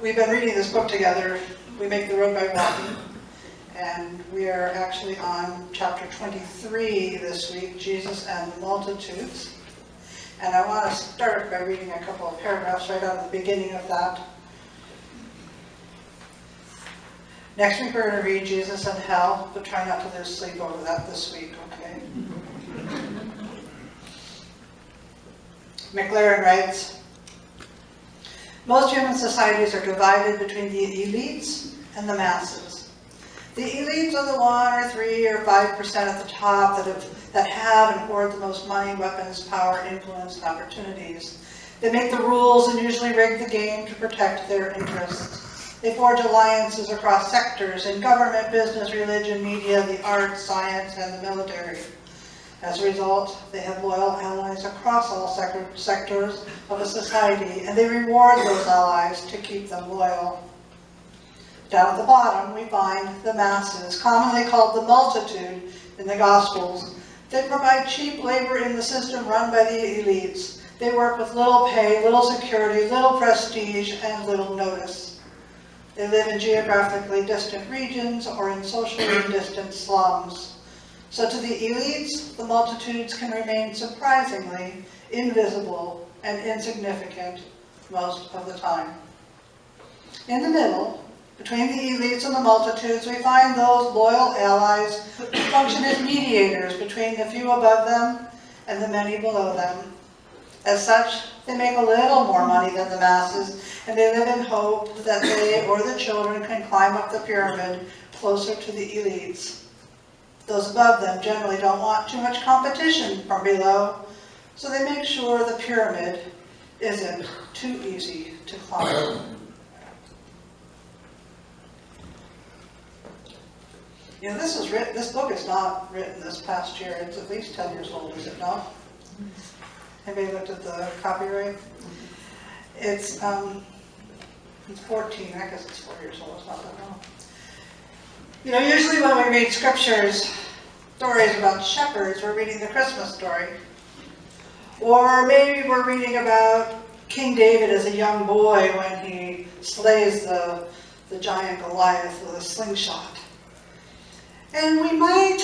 We've been reading this book together. We make the road by walking. And we are actually on chapter 23 this week, Jesus and the Multitudes. And I want to start by reading a couple of paragraphs right out of the beginning of that. Next week we're going to read Jesus and Hell, but try not to lose sleep over that this week, okay? McLaren writes, most human societies are divided between the elites and the masses. The elites are the 1 or 3 or 5% at the top that have and hoard the most money, weapons, power, influence, and opportunities. They make the rules and usually rig the game to protect their interests. They forge alliances across sectors in government, business, religion, media, the arts, science, and the military. As a result, they have loyal allies across all sectors of a society, and they reward those allies to keep them loyal. Down at the bottom, we find the masses, commonly called the multitude in the Gospels. They provide cheap labor in the system run by the elites. They work with little pay, little security, little prestige, and little notice. They live in geographically distant regions or in socially distant slums. So to the elites, the multitudes can remain surprisingly invisible and insignificant most of the time. In the middle, between the elites and the multitudes, we find those loyal allies who function as mediators between the few above them and the many below them. As such, they make a little more money than the masses, and they live in hope that they or the children can climb up the pyramid closer to the elites. Those above them generally don't want too much competition from below, so they make sure the pyramid isn't too easy to climb. You know, this book is not written this past year. It's at least 10 years old, is it not? Anybody looked at the copyright? It's 14. I guess it's 4 years old. It's not that long. You know, usually when we read scriptures, stories about shepherds, we're reading the Christmas story. Or maybe we're reading about King David as a young boy when he slays the giant Goliath with a slingshot. And we might,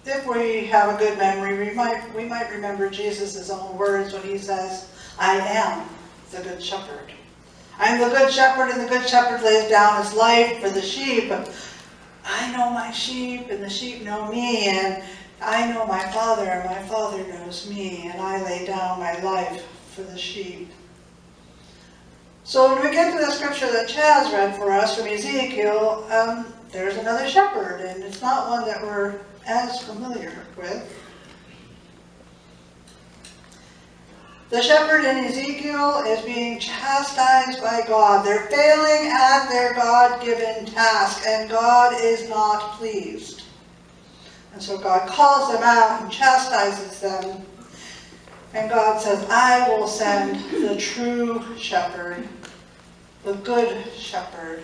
if we have a good memory, we might remember Jesus' own words when he says, I am the good shepherd. I am the good shepherd, and the good shepherd lays down his life for the sheep. I know my sheep, and the sheep know me, and I know my Father, and my Father knows me, and I lay down my life for the sheep. So when we get to the scripture that Chaz read for us from Ezekiel, there's another shepherd, and it's not one that we're as familiar with. The shepherd in Ezekiel is being chastised by God. They're failing at their God-given task, and God is not pleased. And so God calls them out and chastises them. And God says, I will send the true shepherd, the good shepherd,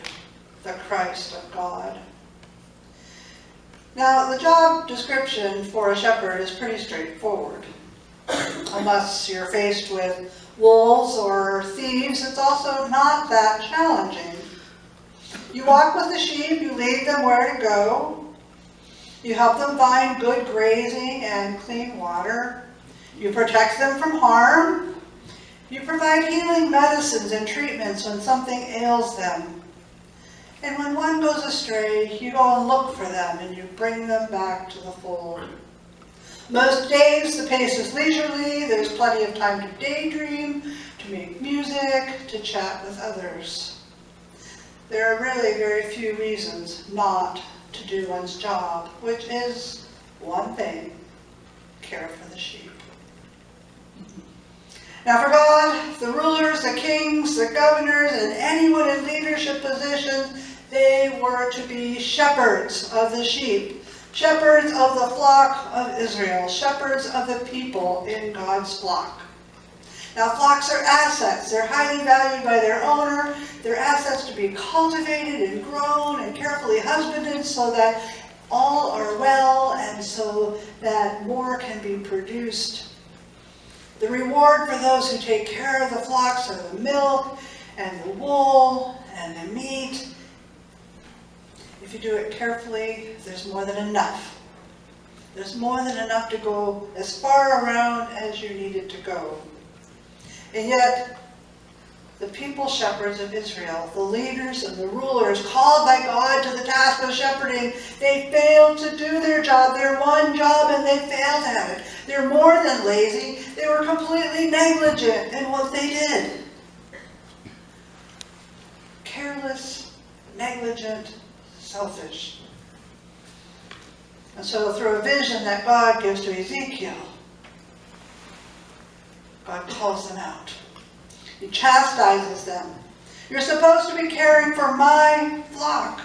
the Christ of God. Now, the job description for a shepherd is pretty straightforward. Unless you're faced with wolves or thieves, it's also not that challenging. You walk with the sheep, you lead them where to go. You help them find good grazing and clean water. You protect them from harm. You provide healing medicines and treatments when something ails them. And when one goes astray, you go and look for them and you bring them back to the fold. Most days the pace is leisurely, there's plenty of time to daydream, to make music, to chat with others. There are really very few reasons not to do one's job, which is one thing, care for the sheep. Now for God, the rulers, the kings, the governors, and anyone in leadership positions, they were to be shepherds of the sheep. Shepherds of the flock of Israel, shepherds of the people in God's flock. Now flocks are assets. They're highly valued by their owner. They're assets to be cultivated and grown and carefully husbanded so that all are well and so that more can be produced. The reward for those who take care of the flocks are the milk and the wool and and the meat. If you do it carefully, there's more than enough. There's more than enough to go as far around as you needed to go. And yet, the people shepherds of Israel, the leaders and the rulers called by God to the task of shepherding, they failed to do their job, their one job, and they failed at it. They're more than lazy. They were completely negligent in what they did. Careless, negligent, selfish. And so through a vision that God gives to Ezekiel, God calls them out. He chastises them. You're supposed to be caring for my flock,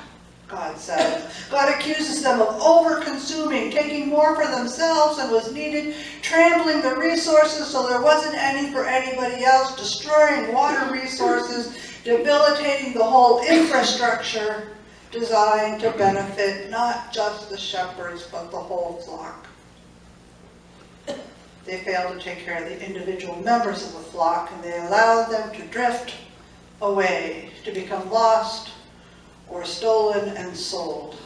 God says. God accuses them of over-consuming, taking more for themselves than was needed, trampling the resources so there wasn't any for anybody else, destroying water resources, debilitating the whole infrastructure designed to benefit not just the shepherds, but the whole flock. They failed to take care of the individual members of the flock, and they allowed them to drift away, to become lost or stolen and sold.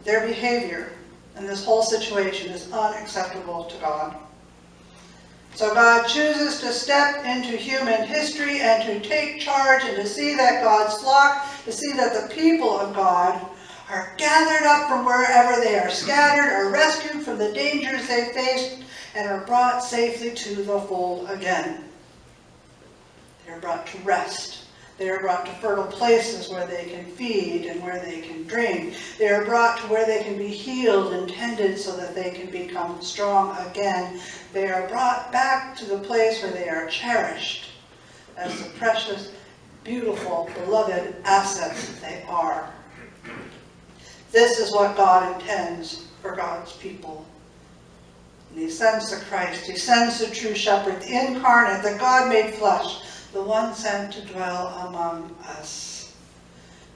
Their behavior in this whole situation is unacceptable to God. So God chooses to step into human history and to take charge and to see that God's flock, to see that the people of God are gathered up from wherever they are scattered, are rescued from the dangers they faced, and are brought safely to the fold again. They are brought to rest. They are brought to fertile places where they can feed and where they can drink. They are brought to where they can be healed and tended so that they can become strong again. They are brought back to the place where they are cherished as the precious, beautiful, beloved assets that they are. This is what God intends for God's people. And he sends the Christ, he sends the true shepherd, the incarnate, the God made flesh, the one sent to dwell among us.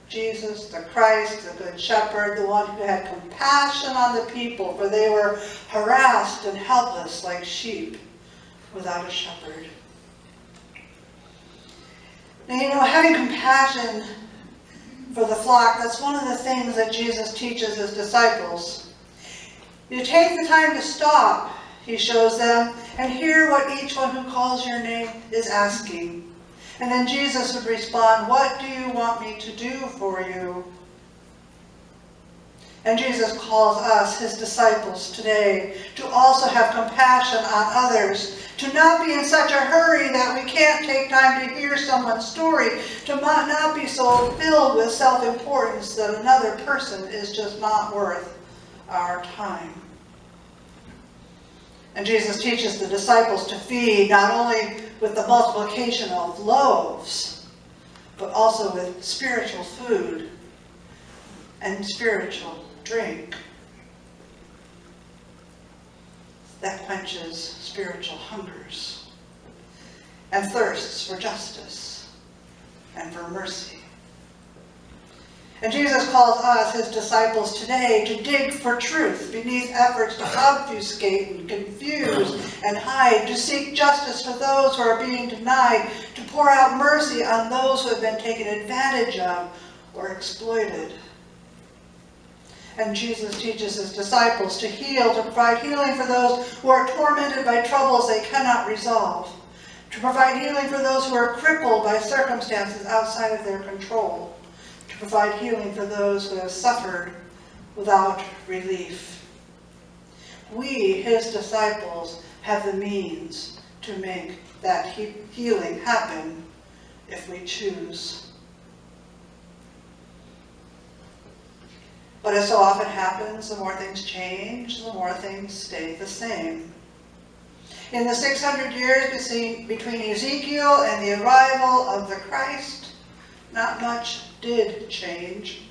Jesus, the Christ, the good shepherd, the one who had compassion on the people, for they were harassed and helpless like sheep without a shepherd. Now, having compassion for the flock, that's one of the things that Jesus teaches his disciples. You take the time to stop, he shows them, and hear what each one who calls your name is asking. And then Jesus would respond, what do you want me to do for you? And Jesus calls us, his disciples today, to also have compassion on others, to not be in such a hurry that we can't take time to hear someone's story, to not be so filled with self-importance that another person is just not worth our time. And Jesus teaches the disciples to feed not only with the multiplication of loaves, but also with spiritual food and spiritual drink that quenches spiritual hungers and thirsts for justice and for mercy. And Jesus calls us, his disciples today, to dig for truth beneath efforts to obfuscate and confuse and hide, to seek justice for those who are being denied, to pour out mercy on those who have been taken advantage of or exploited. And Jesus teaches his disciples to heal, to provide healing for those who are tormented by troubles they cannot resolve, to provide healing for those who are crippled by circumstances outside of their control, to provide healing for those who have suffered without relief. We, his disciples, have the means to make that healing happen if we choose. But as so often happens, the more things change, the more things stay the same. In the 600 years between Ezekiel and the arrival of the Christ, not much did change.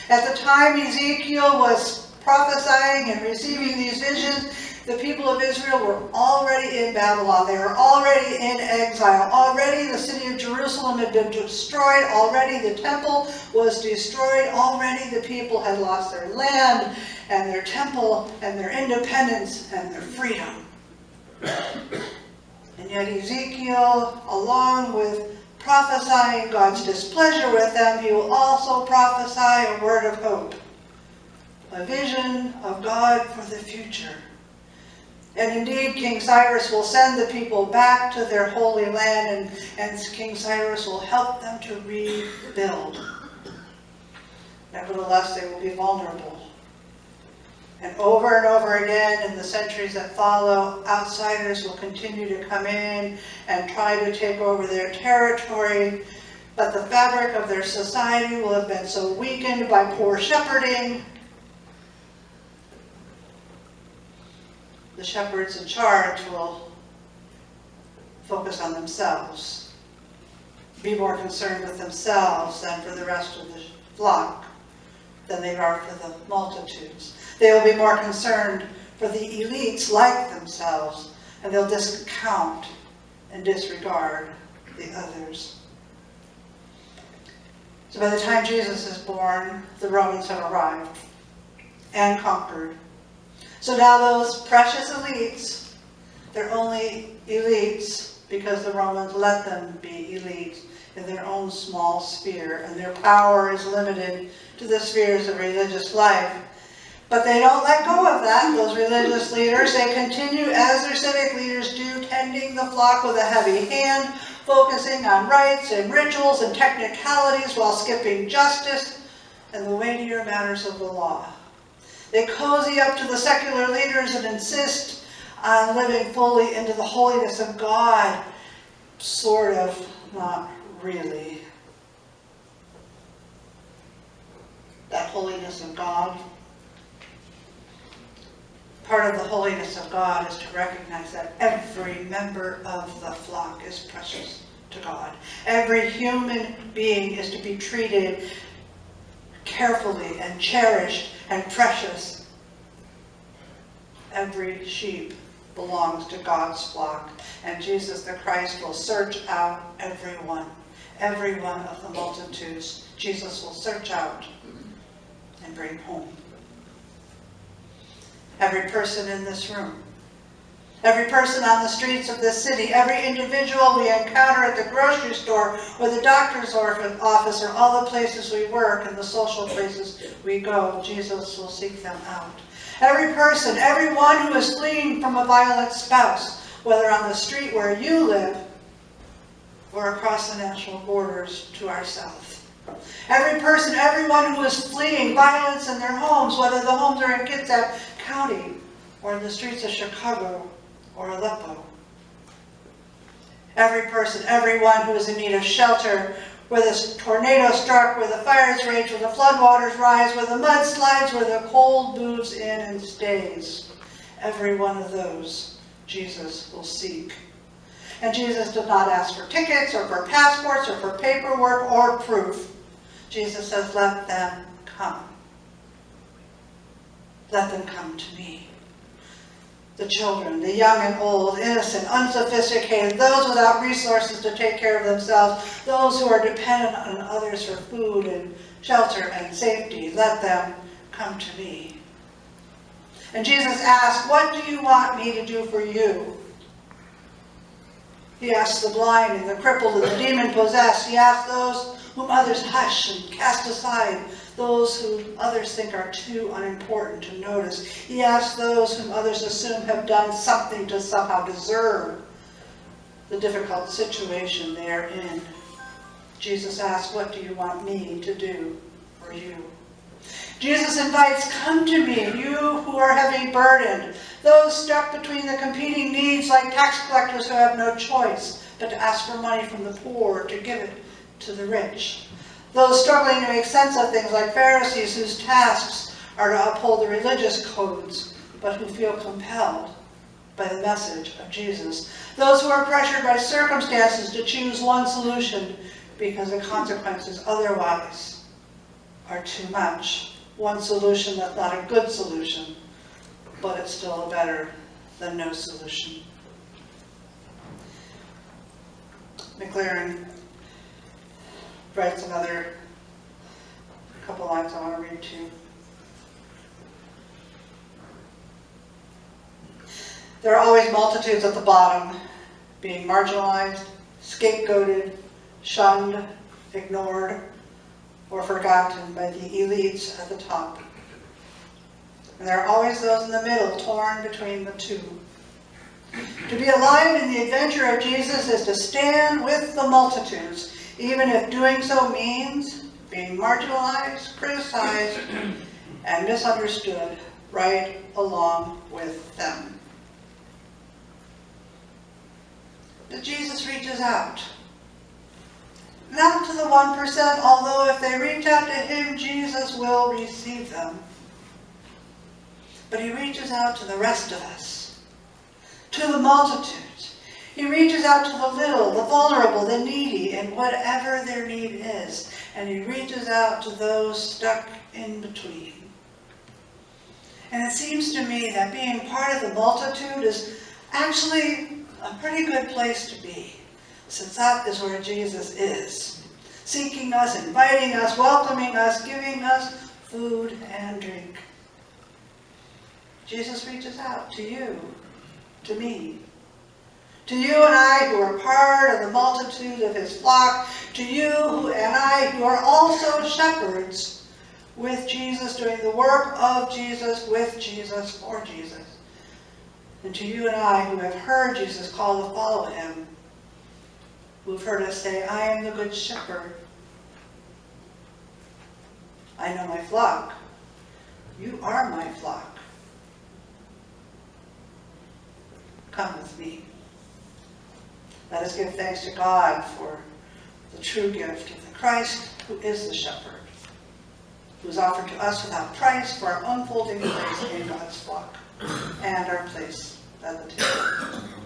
At the time Ezekiel was prophesying and receiving these visions, the people of Israel were already in Babylon. They were already in exile. Already the city of Jerusalem had been destroyed. Already the temple was destroyed. Already the people had lost their land and their temple and their independence and their freedom. And yet Ezekiel, along with prophesying God's displeasure with them, he will also prophesy a word of hope, a vision of God for the future. And indeed, King Cyrus will send the people back to their holy land, and King Cyrus will help them to rebuild. Nevertheless, they will be vulnerable. And over again, in the centuries that follow, outsiders will continue to come in and try to take over their territory, but the fabric of their society will have been so weakened by poor shepherding. The shepherds in charge will focus on themselves, be more concerned with themselves than for the rest of the flock, than they are for the multitudes. They will be more concerned for the elites like themselves, and they'll discount and disregard the others. So by the time Jesus is born, the Romans have arrived and conquered. So now those precious elites, they're only elites because the Romans let them be elites in their own small sphere, and their power is limited to the spheres of religious life. But they don't let go of that, those religious leaders. They continue, as their civic leaders do, tending the flock with a heavy hand, focusing on rites and rituals and technicalities while skipping justice and the weightier matters of the law. They cozy up to the secular leaders and insist on living fully into the holiness of God. Sort of, not really. That holiness of God. Part of the holiness of God is to recognize that every member of the flock is precious to God. Every human being is to be treated carefully and cherished and precious. Every sheep belongs to God's flock, and Jesus the Christ will search out every one of the multitudes. Jesus will search out and bring home. Every person in this room, every person on the streets of this city, every individual we encounter at the grocery store or the doctor's office or all the places we work and the social places we go, Jesus will seek them out. Every person, everyone who is fleeing from a violent spouse, whether on the street where you live or across the national borders to our south. Every person, everyone who is fleeing violence in their homes, whether the homes are in Kitsap County or in the streets of Chicago or Aleppo. Every person, everyone who is in need of shelter, where the tornado struck, where the fires rage, where the floodwaters rise, where the mud slides, where the cold moves in and stays. Every one of those Jesus will seek. And Jesus did not ask for tickets or for passports or for paperwork or proof. Jesus says, let them come. Let them come to me. The children, the young and old, innocent, unsophisticated, those without resources to take care of themselves, those who are dependent on others for food and shelter and safety, let them come to me. And Jesus asked, what do you want me to do for you? He asked the blind and the crippled and the demon-possessed. He asked those whom others hush and cast aside, those whom others think are too unimportant to notice. He asked those whom others assume have done something to somehow deserve the difficult situation they are in. Jesus asked, what do you want me to do for you? Jesus invites, come to me, you who are heavy burdened, those stuck between the competing needs like tax collectors who have no choice but to ask for money from the poor, to give it to the rich. Those struggling to make sense of things like Pharisees whose tasks are to uphold the religious codes, but who feel compelled by the message of Jesus. Those who are pressured by circumstances to choose one solution because the consequences otherwise are too much. One solution that's not a good solution, but it's still better than no solution. McLaren writes another couple lines I want to read to you. There are always multitudes at the bottom, being marginalized, scapegoated, shunned, ignored, or forgotten by the elites at the top. And there are always those in the middle, torn between the two. To be alive in the adventure of Jesus is to stand with the multitudes, even if doing so means being marginalized, criticized, and misunderstood right along with them. But Jesus reaches out. Not to the 1%, although if they reach out to him, Jesus will receive them. But he reaches out to the rest of us, to the multitudes. He reaches out to the little, the vulnerable, the needy, and whatever their need is. And he reaches out to those stuck in between. And it seems to me that being part of the multitude is actually a pretty good place to be, since that is where Jesus is, seeking us, inviting us, welcoming us, giving us food and drink. Jesus reaches out to you, to me, to you and I who are part of the multitude of his flock, to you and I who are also shepherds with Jesus, doing the work of Jesus, with Jesus, for Jesus. And to you and I who have heard Jesus call to follow him, who've heard us say, I am the good shepherd. I know my flock. You are my flock. Come with me. Let us give thanks to God for the true gift of the Christ who is the shepherd, who is offered to us without price for our unfolding place in God's flock and our place at the table.